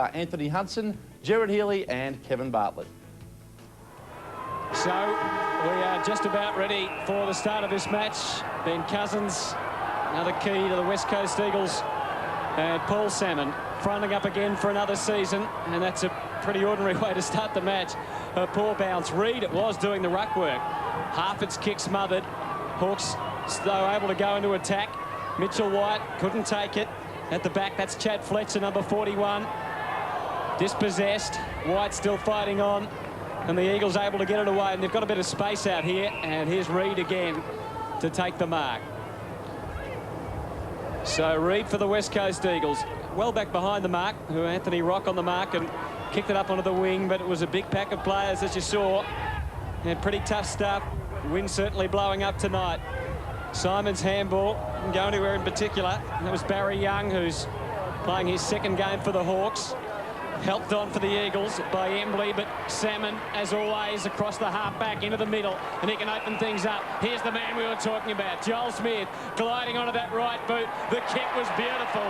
Anthony Hudson, Jared Healy and Kevin Bartlett. So we are just about ready for the start of this match. Ben Cousins, another key to the West Coast Eagles, and Paul Salmon fronting up again for another season, and that's a pretty ordinary way to start the match. A poor bounce. Reed, it was doing the ruck work. Harford's kick smothered. Hawks, though, able to go into attack. Mitchell White couldn't take it. At the back, that's Chad Fletcher, number 41. Dispossessed. White still fighting on. And the Eagles able to get it away. And they've got a bit of space out here. And here's Reed again to take the mark. So Reed for the West Coast Eagles. Well back behind the mark. Who Anthony Rock on the mark and kicked it up onto the wing. But it was a big pack of players, as you saw. And pretty tough stuff. Wind certainly blowing up tonight. Simon's handball didn't go anywhere in particular. That was Barry Young, who's playing his second game for the Hawks. Helped on for the Eagles by Embley, but Salmon, as always, across the half-back into the middle, and he can open things up. Here's the man we were talking about, Joel Smith, gliding onto that right boot. The kick was beautiful,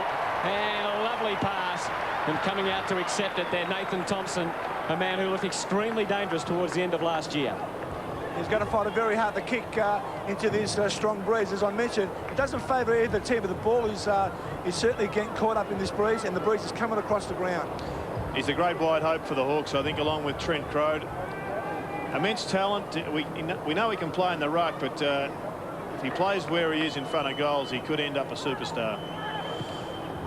and a lovely pass. And coming out to accept it there, Nathan Thompson, a man who looked extremely dangerous towards the end of last year. He's going to find it very hard to kick into this strong breeze. As I mentioned, it doesn't favour either team, but the ball is certainly getting caught up in this breeze, and the breeze is coming across the ground. He's a great wide hope for the Hawks, I think, along with Trent Crode. Immense talent. We know he can play in the ruck, but if he plays where he is in front of goals, he could end up a superstar.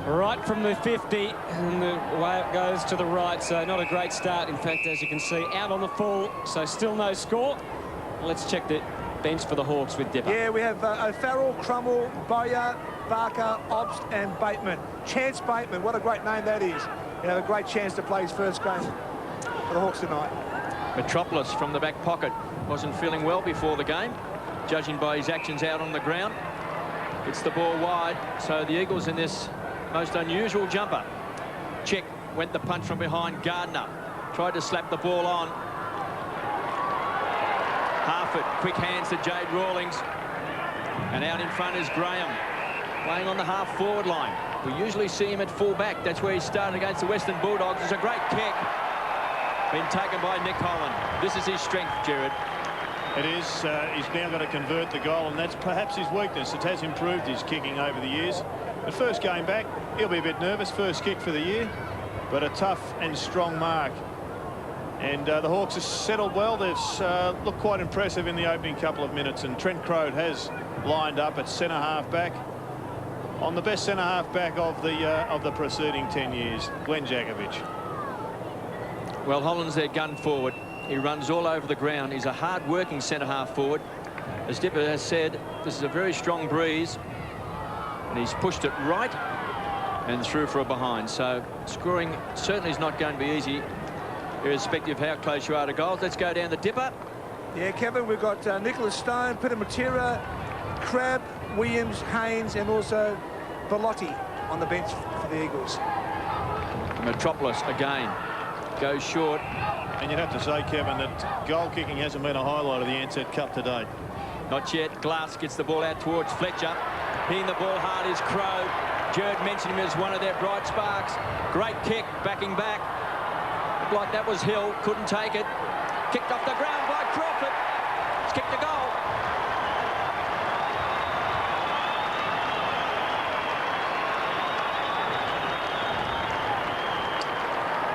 Right from the 50, and the way it goes to the right, so not a great start. In fact, as you can see, out on the full, so still no score. Let's check the bench for the Hawks with Dipper. Yeah, we have O'Farrell, Crummell, Bowyer, Barker, Obst and Bateman. Chance Bateman, what a great name that is. He had a great chance to play his first game for the Hawks tonight. Metropolis from the back pocket. Wasn't feeling well before the game, judging by his actions out on the ground. Gets the ball wide, so the Eagles in this most unusual jumper. Check, went the punch from behind. Gardner tried to slap the ball on. Harford, quick hands to Jade Rawlings. And out in front is Graham, playing on the half-forward line. We usually see him at full-back. That's where he started against the Western Bulldogs. It's a great kick. Been taken by Nick Holland. This is his strength, Jared. It is. He's now got to convert the goal, and that's perhaps his weakness. It has improved his kicking over the years. The first game back, he'll be a bit nervous. First kick for the year, but a tough and strong mark. And the Hawks have settled well. They've looked quite impressive in the opening couple of minutes, and Trent Crode has lined up at centre half back on the best centre half back of the preceding 10 years, Glenn Jakovic. Well, Holland's their gun forward. He runs all over the ground. He's a hard-working centre half forward. As Dipper has said, this is a very strong breeze, and he's pushed it right and through for a behind. So scoring certainly is not going to be easy, irrespective of how close you are to goals. Let's go down the Dipper. Yeah, Kevin, we've got Nicholas Stone, Peter Matera, Crabb, Williams, Haynes, and also Bellotti on the bench for the Eagles. Metropolis again goes short. And you'd have to say, Kevin, that goal kicking hasn't been a highlight of the Ansett Cup today. Not yet. Glass gets the ball out towards Fletcher. Hitting the ball hard is Crow. Jared mentioned him as one of their bright sparks. Great kick, backing back. Looked like that was Hill. Couldn't take it. Kicked off the ground by Crawford. He's kicked the goal.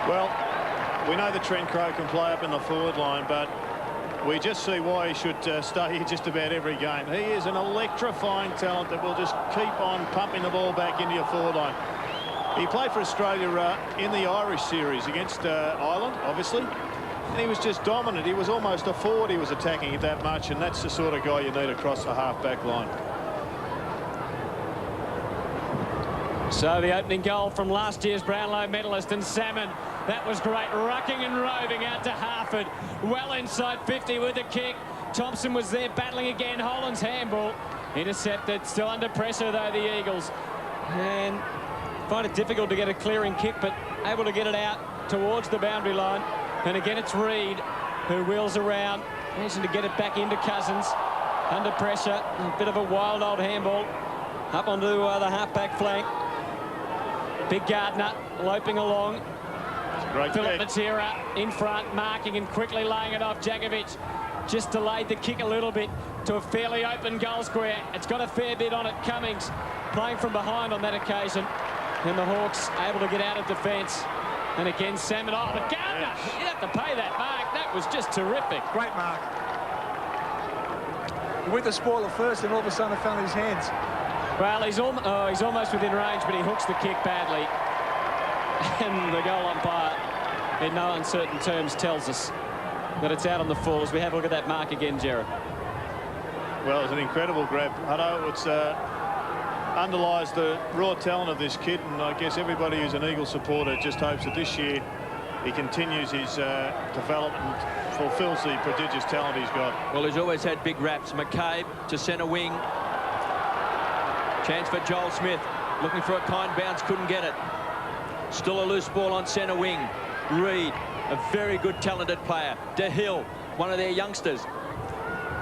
Well, we know that Trent Crow can play up in the forward line, but we just see why he should stay here just about every game. He is an electrifying talent that will just keep on pumping the ball back into your forward line. He played for Australia in the Irish series against Ireland, obviously, and he was just dominant. He was almost a forward. He was attacking it that much, and that's the sort of guy you need across the half-back line. So the opening goal from last year's Brownlow medalist and Salmon. That was great, rucking and roving out to Harford. Well inside 50 with the kick. Thompson was there battling again. Holland's handball intercepted. Still under pressure though, the Eagles. And find it difficult to get a clearing kick, but able to get it out towards the boundary line. And again, it's Reed who wheels around. Managing to get it back into Cousins. Under pressure. A bit of a wild old handball. Up onto the half-back flank. Big Gardner loping along. Great Philip kick. Matera in front, marking and quickly laying it off. Jakovic just delayed the kick a little bit to a fairly open goal square. It's got a fair bit on it. Cummings playing from behind on that occasion. And the Hawks able to get out of defence. And again, Salmon. Oh, but Gardner, you have to pay that mark. That was just terrific. Great mark. He went to spoil it first, and all of a sudden it fell in his hands. Well, he's almost within range, but he hooks the kick badly. And the goal umpire, in no uncertain terms, tells us that it's out on the full. As we have a look at that mark again, Jared. Well, it's an incredible grab. I know it's underlies the raw talent of this kid, and I guess everybody who's an Eagle supporter just hopes that this year he continues his development and fulfills the prodigious talent he's got. Well, he's always had big raps. McCabe to centre wing. Chance for Joel Smith. Looking for a kind bounce, couldn't get it. Still a loose ball on centre wing. Reid, a very good talented player. DeHill, one of their youngsters.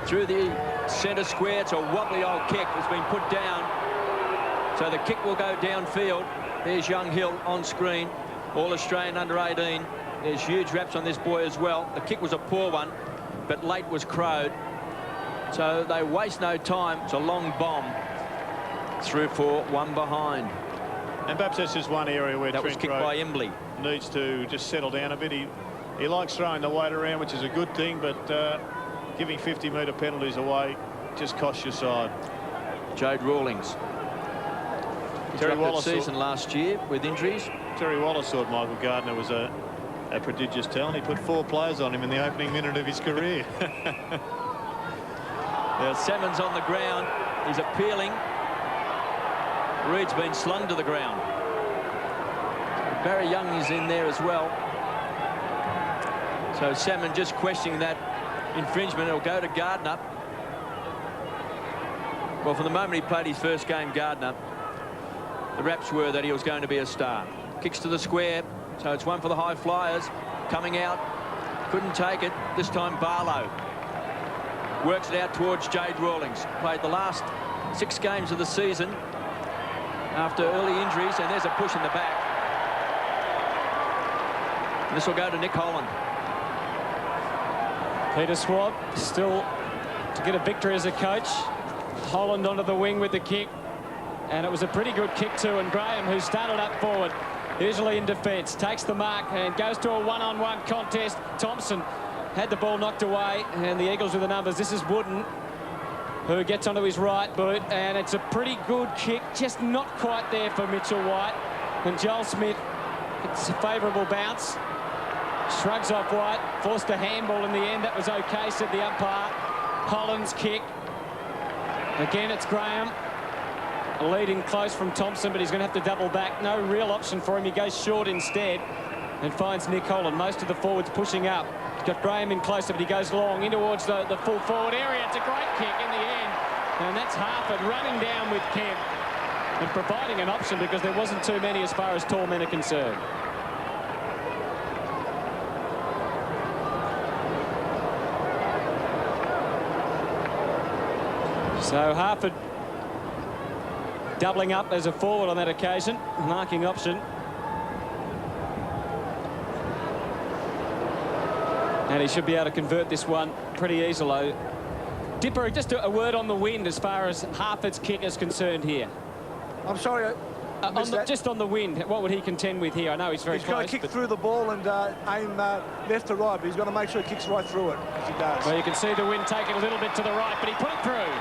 Through the centre square. It's a wobbly old kick. It's been put down. So the kick will go downfield. There's young Hill on screen. All-Australian under 18. There's huge raps on this boy as well. The kick was a poor one, but late was crowed. So they waste no time. It's a long bomb. Through for one behind. And perhaps that's just one area where That was kicked by Embley. Needs to just settle down a bit. He likes throwing the weight around, which is a good thing, but giving 50-metre penalties away just costs your side. Jade Rawlings. Terry Wallace season last year with injuries. Terry Wallace thought Michael Gardner was a prodigious talent. He put 4 players on him in the opening minute of his career. Now Salmon's on the ground. He's appealing. Reid's been slung to the ground. Barry Young is in there as well. So Salmon just questioning that infringement. It'll go to Gardner. Well, from the moment he played his first game, Gardner, the raps were that he was going to be a star. Kicks to the square, so it's one for the high flyers. Coming out, couldn't take it. This time Barlow works it out towards Jade Rawlings. Played the last 6 games of the season after early injuries, and there's a push in the back. And this will go to Nick Holland. Peter Swab still to get a victory as a coach. Holland onto the wing with the kick. And it was a pretty good kick too. And Graham, who started up forward, usually in defence, takes the mark and goes to a one-on-one contest. Thompson had the ball knocked away, and the Eagles with the numbers. This is Wooden, who gets onto his right boot, and it's a pretty good kick, just not quite there for Mitchell White. And Joel Smith, it's a favourable bounce. Shrugs off White, forced a handball in the end. That was okay, said the umpire. Holland's kick. Again, it's Graham. Leading close from Thompson, but he's going to have to double back. No real option for him. He goes short instead and finds Nick Holland. Most of the forwards pushing up. He's got Graham in closer, but he goes long in towards the full forward area. It's a great kick in the end. And that's Harford running down with Kemp and providing an option because there wasn't too many as far as tall men are concerned. So Harford doubling up as a forward on that occasion, marking option. And he should be able to convert this one pretty easily. Dipper, just a word on the wind as far as Harford's kick is concerned here. I'm sorry, just on the wind, what would he contend with here? I know he's very close. He's got to kick through the ball and aim left to right, but he's got to make sure he kicks right through it, as he does. Well, you can see the wind taking a little bit to the right, but he put it through.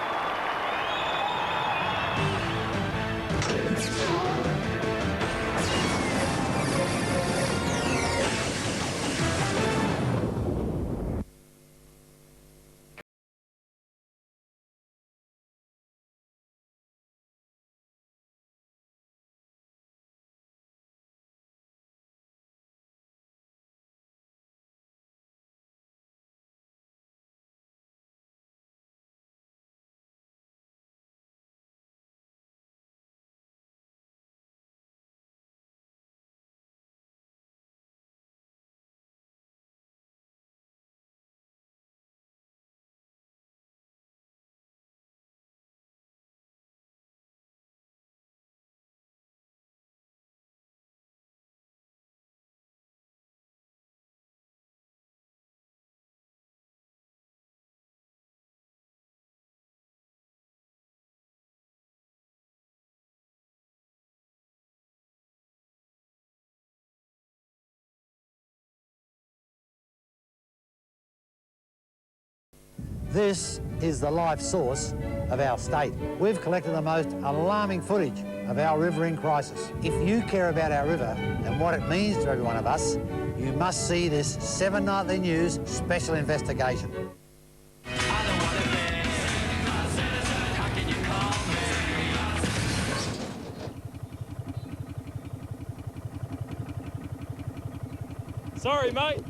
This is the life source of our state. We've collected the most alarming footage of our river in crisis. If you care about our river and what it means to every one of us, you must see this 7 Nightly News special investigation. Sorry, mate.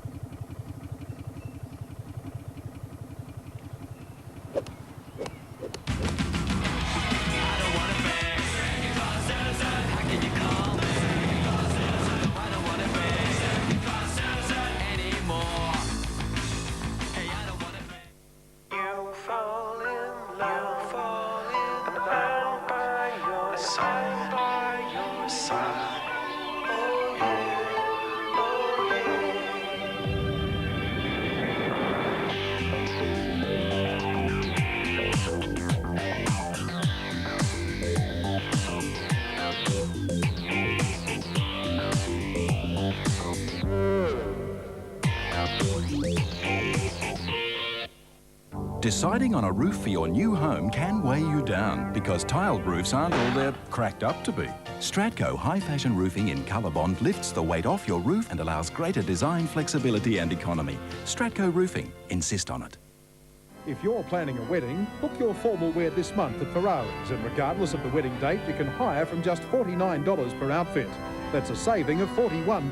Deciding on a roof for your new home can weigh you down because tiled roofs aren't all they're cracked up to be. Stratco High Fashion Roofing in Colorbond lifts the weight off your roof and allows greater design flexibility and economy. Stratco Roofing. Insist on it. If you're planning a wedding, book your formal wear this month at Ferrari's, and regardless of the wedding date, you can hire from just $49 per outfit. That's a saving of $41.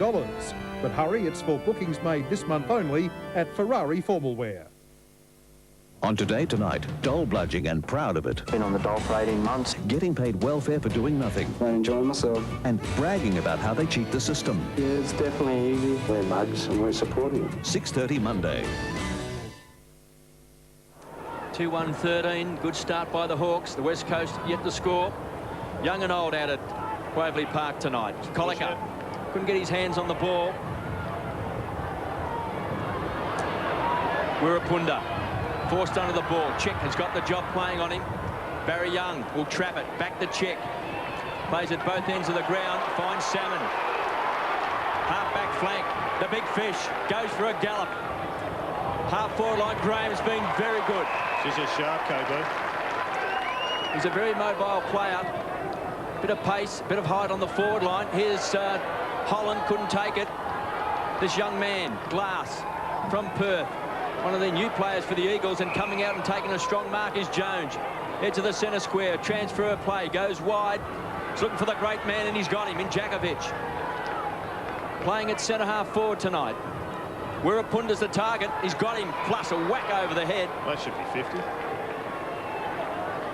But hurry, it's for bookings made this month only at Ferrari Formal Wear. On Today Tonight, dole bludging and proud of it. Been on the dole for 18 months. Getting paid welfare for doing nothing. I enjoy myself. And bragging about how they cheat the system. Yeah, it's definitely easy. We're mugs and we're supporting them. 6:30 Monday. 2-1-13. Good start by the Hawks. The West Coast yet to score. Young and old out at Waverley Park tonight. Collicker couldn't get his hands on the ball. Wirrapunda forced under the ball. Chick has got the job playing on him. Barry Young will trap it. Back to Chick. Plays at both ends of the ground. Finds Salmon. Half-back flank. The big fish goes for a gallop. Half-forward line Graham's been very good. She's a sharp, KB. He's a very mobile player. Bit of pace, bit of height on the forward line. Here's Holland, couldn't take it. This young man, Glass, from Perth. One of their new players for the Eagles, and coming out and taking a strong mark is Jones. Head to the centre square, transfer play, goes wide. He's looking for the great man, and he's got him in Jakovic. Playing at centre half forward tonight. Wirrapunda's the target. He's got him, plus a whack over the head. That should be 50.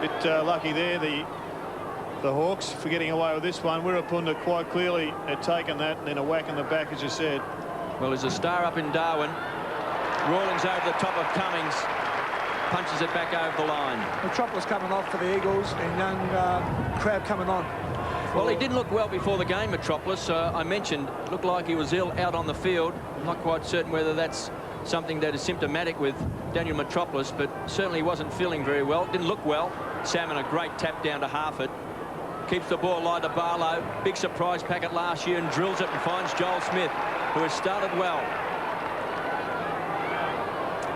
Bit lucky there, the Hawks, for getting away with this one. Wirrapunda quite clearly had taken that, and then a whack in the back, as you said. Well, there's a star up in Darwin. Rawlings over the top of Cummings, punches it back over the line. Metropolis coming off for the Eagles, and young Crab coming on. Well, he didn't look well before the game, Metropolis. I mentioned, looked like he was ill out on the field. I'm not quite certain whether that's something that is symptomatic with Daniel Metropolis, but certainly he wasn't feeling very well. Didn't look well. Salmon, a great tap down to Harford. Keeps the ball light to Barlow. Big surprise packet last year and drills it and finds Joel Smith, who has started well.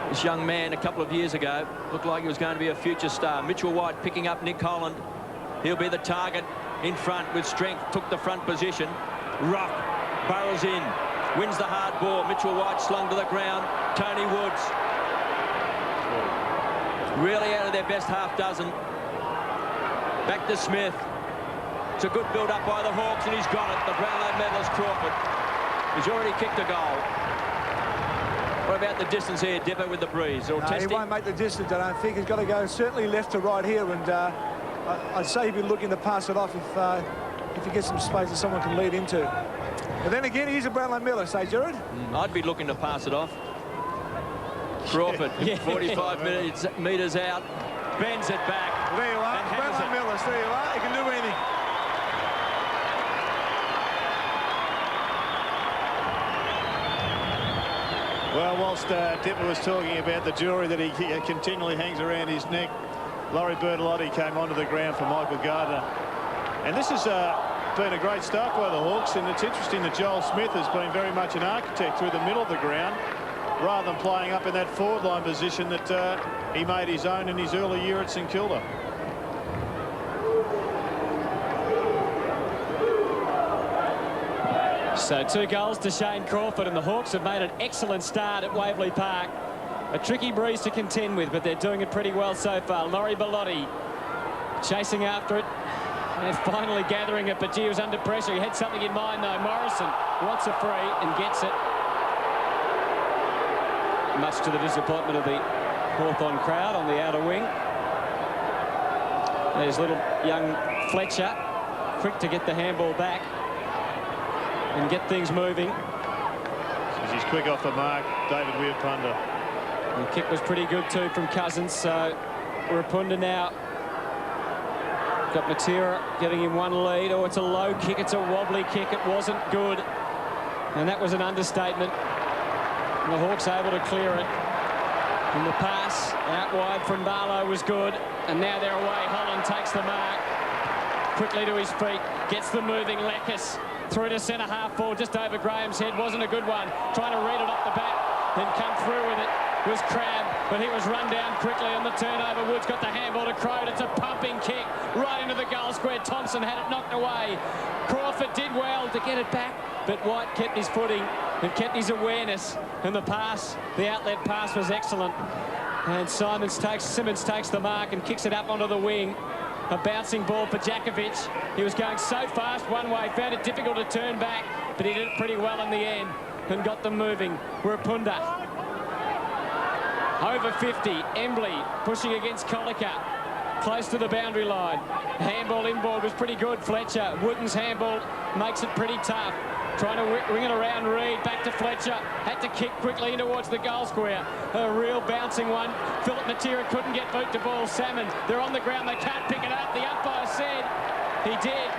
This young man a couple of years ago looked like he was going to be a future star. Mitchell White picking up Nick Holland. He'll be the target in front with strength. Took the front position. Rock burrows in. Wins the hard ball. Mitchell White slung to the ground. Tony Woods. Really out of their best half dozen. Back to Smith. It's a good build-up by the Hawks, and he's got it. The Brownlow medalist Crawford. He's already kicked a goal. What about the distance here, Dipper, with the breeze? Or He won't make the distance, I don't think. He's got to go certainly left to right here, and I'd say he'd be looking to pass it off if he gets some space that someone can lead into. But then again, he's a Brownlow medalist, eh, Jared? I'd be looking to pass it off. Crawford, 45 metres out, bends it back. There you are, Brownlow medalist, there you are. He can do anything. Well, whilst Dipper was talking about the jewellery that he continually hangs around his neck, Laurie Bertolotti came onto the ground for Michael Gardner. And this has been a great start by the Hawks, and it's interesting that Joel Smith has been very much an architect through the middle of the ground. rather than playing up in that forward line position that he made his own in his early year at St Kilda. So 2 goals to Shane Crawford, and the Hawks have made an excellent start at Waverley Park. A tricky breeze to contend with, but they're doing it pretty well so far. Laurie Bellotti chasing after it and finally gathering it, but gee, he was under pressure. He had something in mind though. Morrison wants a free and gets it, much to the disappointment of the Hawthorn crowd on the outer wing. There's little young Fletcher, quick to get the handball back and get things moving. He's quick off the mark, David Weirpunda. The kick was pretty good too from Cousins, so Weirpunda now got Matera getting him one lead. Oh, it's a low kick, it's a wobbly kick, it wasn't good, and that was an understatement. And the Hawks able to clear it, and the pass out wide from Barlow was good, and now they're away. Holland takes the mark quickly to his feet, gets them moving. Lekis through to centre half forward, just over Graham's head. Wasn't a good one, trying to read it off the back, then come through with it was Crabb, but he was run down quickly on the turnover. Woods got the handball to Crode. It's a pumping kick right into the goal square. Thompson had it knocked away. Crawford did well to get it back, but White kept his footing and kept his awareness, and the pass, the outlet pass, was excellent. And Simmons takes the mark and kicks it up onto the wing. A bouncing ball for Jakovic. He was going so fast one way, found it difficult to turn back, but he did it pretty well in the end and got them moving. Weirpunda over 50. Embley pushing against Colica, close to the boundary line. Handball inboard was pretty good. Fletcher, Wooden's handball makes it pretty tough. Trying to ring it around Reed, back to Fletcher. Had to kick quickly in towards the goal square. A real bouncing one. Philip Matera couldn't get boot to ball. Salmon, they're on the ground, they can't pick it up. The umpire said he did.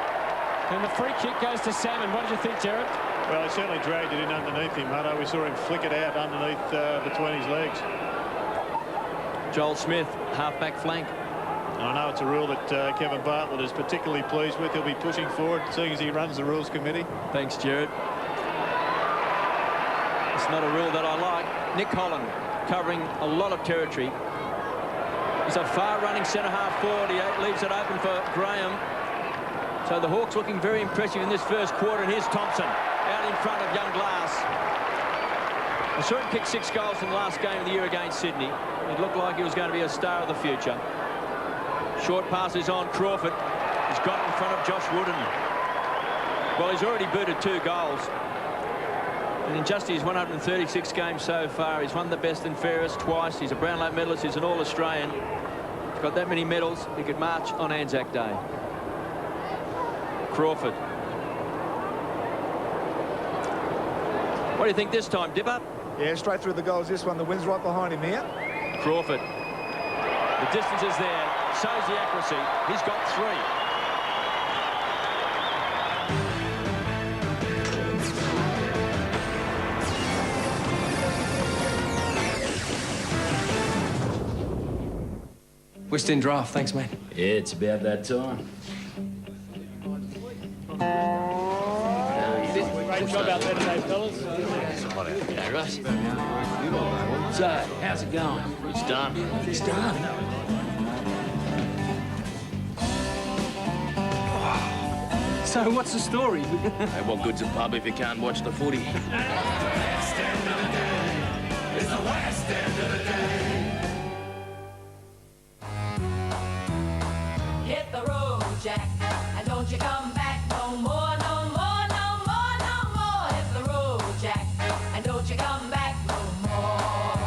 And the free kick goes to Salmon. What did you think, Jared? Well, he certainly dragged it in underneath him, Hutto. We saw him flick it out underneath between his legs. Joel Smith, half-back flank. I know it's a rule that Kevin Bartlett is particularly pleased with. He'll be pushing forward, seeing as he runs the Rules Committee. Thanks, Jared. It's not a rule that I like. Nick Holland covering a lot of territory. He's a far-running centre-half forward. He leaves it open for Graham. So the Hawks looking very impressive in this first quarter. And here's Thompson out in front of young Glass. I saw him kick 6 goals in the last game of the year against Sydney. It looked like he was going to be a star of the future. Short passes on Crawford. He's got in front of Josh Wooden. Well, he's already booted 2 goals. And in just his 136 games so far, he's won the best and fairest twice. He's a Brownlow medalist. He's an All-Australian. He's got that many medals. He could march on Anzac Day. Crawford. What do you think this time, Dipper? Yeah, straight through the goals this one. The wind's right behind him here. Crawford. The distance is there. So's the accuracy. He's got 3. West End draft, thanks, mate. Yeah, it's about that time. Great job out there today, fellas. Hey, Russ. So, how's it going? It's done. It's done. So, what's the story? Hey, what good's a pub if you can't watch the footy? West end of the day is the West end of the day. Hit the road, Jack, and don't you come back no more, no more, no more, no more. Hit the road, Jack, and don't you come back no more.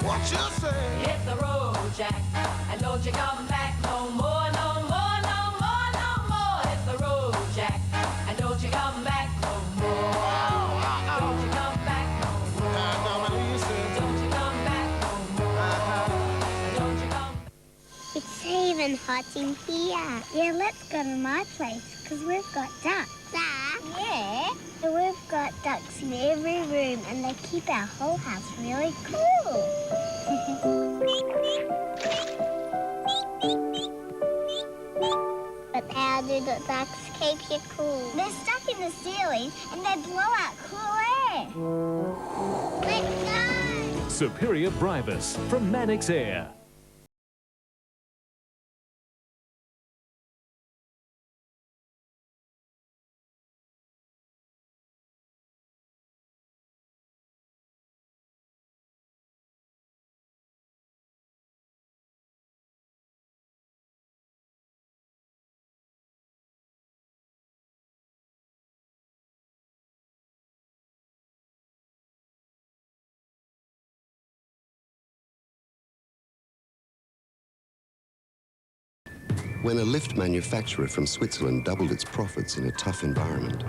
What you say? Hit the road, Jack, and don't you come back no more, no more, no more, no more. Hit the road, Jack, and don't you come back no more. Don't you come back no more. Don't you come back no more. Don't you come. It's even hot in here. Yeah, let's go to my place, because we've got ducks. Ducks? Yeah. So we've got ducks in every room, and they keep our whole house really cool. But how do the ducks keep you cool? They're stuck in the ceiling, and they blow out cool air. Let's go! Superior Bribus from Mannix Air. When a lift manufacturer from Switzerland doubled its profits in a tough environment,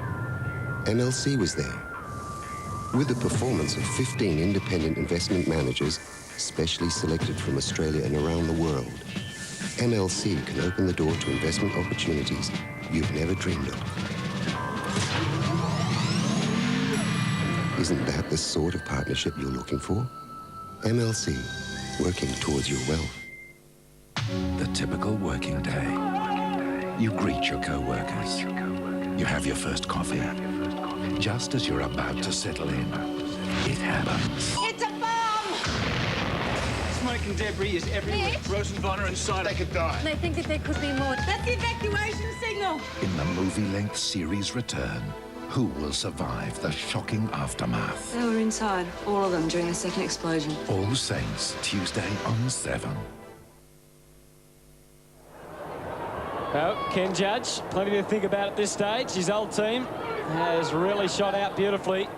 MLC was there. With the performance of 15 independent investment managers, specially selected from Australia and around the world, MLC can open the door to investment opportunities you've never dreamed of. Isn't that the sort of partnership you're looking for? MLC, working towards your wealth. The typical working day. You greet your co-workers. You have your first coffee. Just as you're about to settle in, it happens. It's a bomb! Smoke and debris is everywhere. Rosenvonner inside. They could die. They think that there could be more. That's the evacuation signal. In the movie-length series Return, who will survive the shocking aftermath? They were inside, all of them, during the second explosion. All Saints, Tuesday on 7. Well, Ken Judge, plenty to think about at this stage. His old team has really shot out beautifully,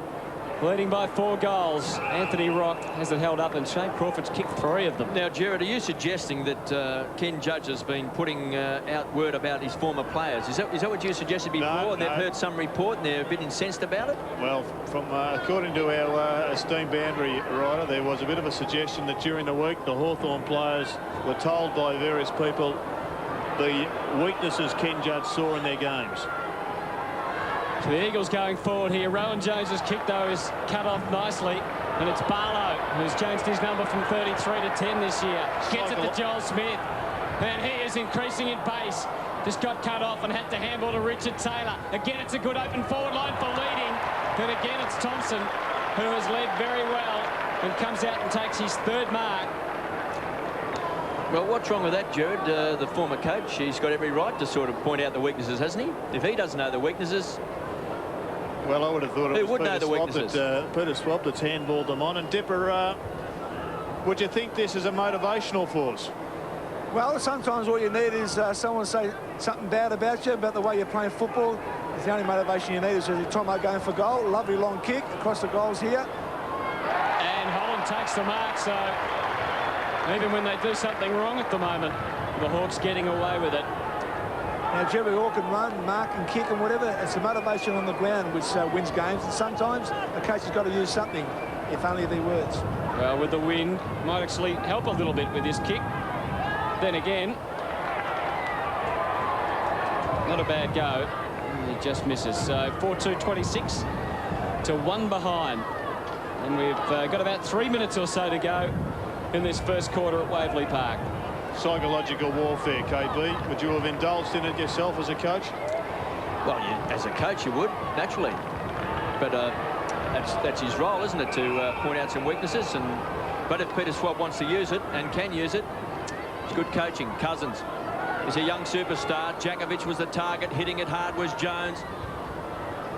leading by 4 goals. Anthony Rock has it held up, and Shane Crawford's kicked 3 of them. Now, Gerard, are you suggesting that Ken Judge has been putting out word about his former players? Is that what you suggested before? No, They've heard some report and they're a bit incensed about it? Well, from according to our esteemed boundary writer, there was a bit of a suggestion that during the week the Hawthorn players were told by various people the weaknesses Ken Judge saw in their games. So the Eagles going forward here. Rowan Jones's kick, though, is cut off nicely. And it's Barlow, who's changed his number from 33 to 10 this year. Gets it to Joel Smith. And he is increasing in pace. Just got cut off and had to handball to Richard Taylor. Again, it's a good open forward line for leading. Then again, it's Thompson, who has led very well and comes out and takes his 3rd mark. Well, what's wrong with that, Gerard? The former coach, he's got every right to sort of point out the weaknesses, hasn't he? If he doesn't know the weaknesses... Well, I would have thought it was Peter Swab that's handballed them on. And Dipper, would you think this is a motivational force? Well, sometimes all you need is someone say something bad about you, about the way you're playing football. It's the only motivation you need is Tomo going for goal. Lovely long kick across the goals here. And Holland takes the mark, so even when they do something wrong at the moment, the Hawks getting away with it. Now, Jerry Hawk can run, mark and kick and whatever. It's the motivation on the ground which wins games. And sometimes the coach has got to use something, if only the words. Well, with the wind, might actually help a little bit with this kick. Then again, not a bad go. He just misses. So 4-2-26 to 1 behind. And we've got about 3 minutes or so to go in this first quarter at Waverley Park. Psychological warfare, KB. Would you have indulged in it yourself as a coach? Well, as a coach, you would, naturally. But that's his role, isn't it, to point out some weaknesses. But if Peter Swab wants to use it and can use it, it's good coaching. Cousins is a young superstar. Jakovic was the target. Hitting it hard was Jones.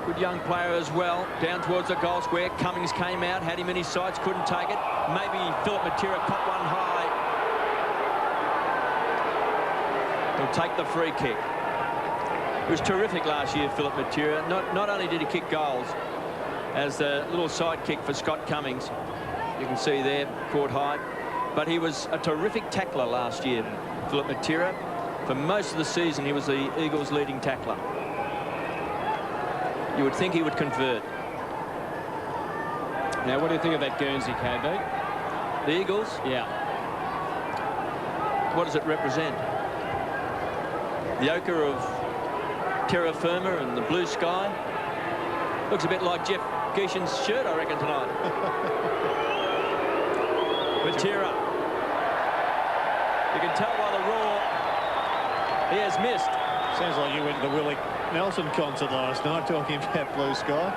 Good young player as well. Down towards the goal square. Cummings came out, had him in his sights, couldn't take it. Maybe Philip Matera caught one high. He'll take the free kick. It was terrific last year, Philip Matera. Not only did he kick goals as the little side kick for Scott Cummings. You can see there, caught high. But he was a terrific tackler last year, Philip Matera. For most of the season, he was the Eagles' leading tackler. You would think he would convert. Now, what do you think of that Guernsey, KB? The Eagles? Yeah. What does it represent? The ochre of terra firma and the blue sky. Looks a bit like Jeff Geeshan's shirt, I reckon, tonight. Matera. You can tell by the roar he has missed. Sounds like you went to the Willie Nelson concert last night talking about blue sky.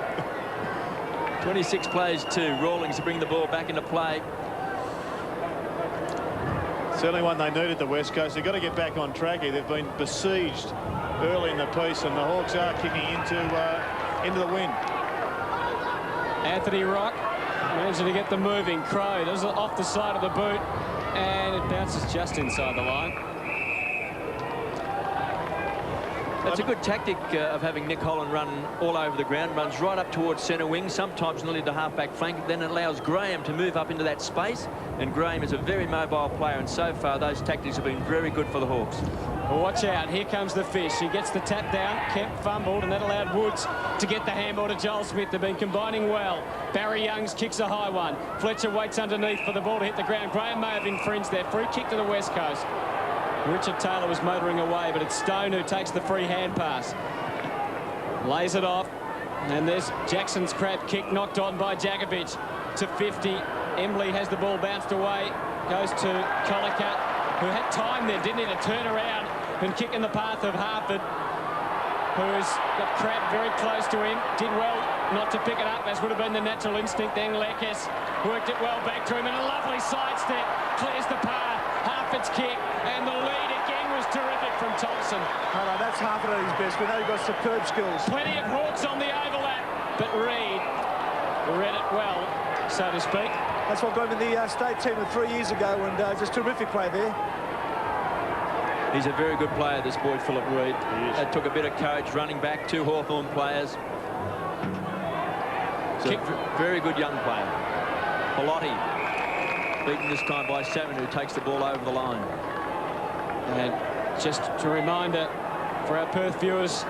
26 plays to Rawlings to bring the ball back into play. Certainly one they needed, the West Coast. They've got to get back on track here. They've been besieged early in the piece, and the Hawks are kicking into the wind. Anthony Rock managing to get them moving. Crow does it off the side of the boot, and it bounces just inside the line. It's a good tactic of having Nick Holland run all over the ground, runs right up towards centre wing, sometimes nearly to half-back flank. Then it allows Graham to move up into that space, and Graham is a very mobile player, and so far those tactics have been very good for the Hawks. Well, watch out, here comes the fish. He gets the tap down, Kemp fumbled, and that allowed Woods to get the handball to Joel Smith. They've been combining well. Barry Youngs kicks a high one. Fletcher waits underneath for the ball to hit the ground. Graham may have infringed there. Free kick to the West Coast. Richard Taylor was motoring away, but it's Stone who takes the free hand pass. Lays it off, and there's Jackson's crab kick knocked on by Jagovic to 50. Embley has the ball bounced away, goes to Collicutt, who had time then, didn't he, to turn around and kick in the path of Harford, who's got Crab very close to him. Did well not to pick it up, as would have been the natural instinct. Then Lekes worked it well back to him, and a lovely sidestep clears the path. Harford's kick, and the lead again was terrific from Thompson. Oh, no, that's Harford at his best. We know he's got superb skills. Plenty of Hawks on the overlap, but Reed read it well, so to speak. That's what got him in the state team 3 years ago, and just terrific play there. He's a very good player, this boy, Philip Reed. It took a bit of courage running back, 2 Hawthorn players. Very good young player. Pelotti beaten this time by Salmon, who takes the ball over the line. And just a reminder for our Perth viewers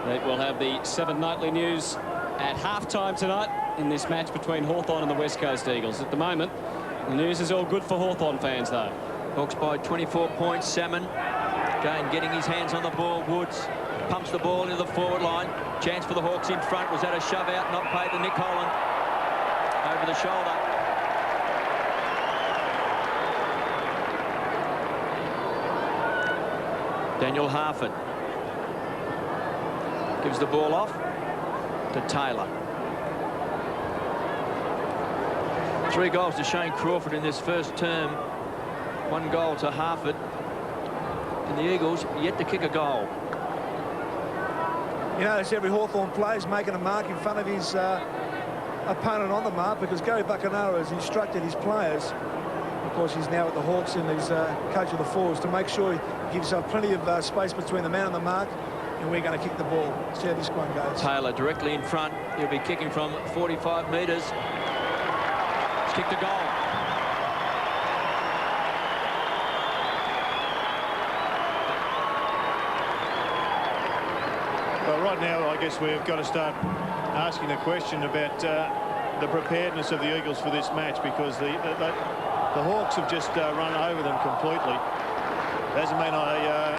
that we'll have the 7 nightly news at halftime tonight in this match between Hawthorn and the West Coast Eagles. At the moment, the news is all good for Hawthorn fans, though. Hawks by 24 points. Salmon again getting his hands on the ball. Woods pumps the ball into the forward line. Chance for the Hawks in front. Was that a shove out? Not paid to Nick Holland. Over the shoulder. Daniel Harford gives the ball off to Taylor. 3 goals to Shane Crawford in this first term. 1 goal to Harford. And the Eagles yet to kick a goal. You notice every Hawthorn player is making a mark in front of his opponent on the mark, because Gary Buccanaro has instructed his players. Of course, he's now at the Hawks and he's coach of the forwards, to make sure he gives himself plenty of space between the man and the mark, and we're going to kick the ball. See how this one goes. Taylor directly in front. He'll be kicking from 45 metres. He's kicked a goal. Well, right now, I guess we've got to start asking the question about the preparedness of the Eagles for this match, because the Hawks have just run over them completely. It hasn't been a